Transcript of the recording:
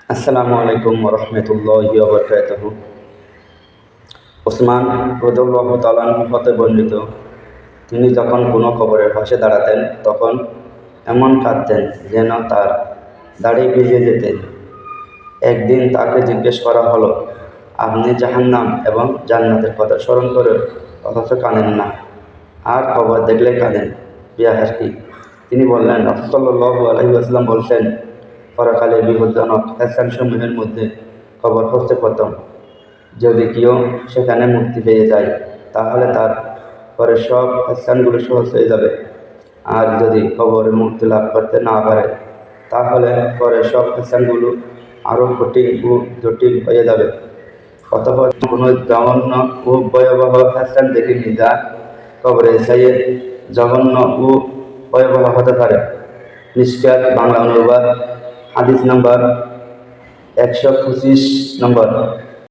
আসসালামু আলাইকুম রহমতুল্লাহি ওয়া বারাকাতুহু। ওসমান রাদিয়াল্লাহু তাআলা আনহু হতে বর্ণিত, তিনি যখন কোনো কবরের পাশে দাঁড়াতেন তখন এমন কাঁদতেন যেন তার দাড়ি ভিজে যেতেন। একদিন তাকে জিজ্ঞেস করা হলো, আপনি জাহান্নাম এবং জান্নাতের কথা স্মরণ করে অথচ কাঁদেন না, আর কবর দেখলে কাঁদেন, ইতিহাস কি? তিনি বললেন, রাসূল সাল্লাল্লাহু আলাইহি ওয়াসাল্লাম বলছেন, পরকালে বিপজ্জনক স্থানসমূহের মধ্যে কবর হচ্ছে প্রথম। যদি কেউ সেখানে মুক্তি পেয়ে যায় তাহলে তার পরে সব স্থানগুলো সহজ হয়ে যাবে, আর যদি কবরে মুক্তি লাভ করতে না পারে তাহলে পরে সব স্থানগুলো আরও কঠিন ও জটিল হয়ে যাবে। অতঃপর কোনো জঘন্য ও ভয়াবহ স্থান দেখিনি যা কবরে চাইয়ে জঘন্য ও ভয়াবহ হতে পারে। মিশকাত বাংলা অনুবাদ, হাদিস নাম্বার 125 নম্বর।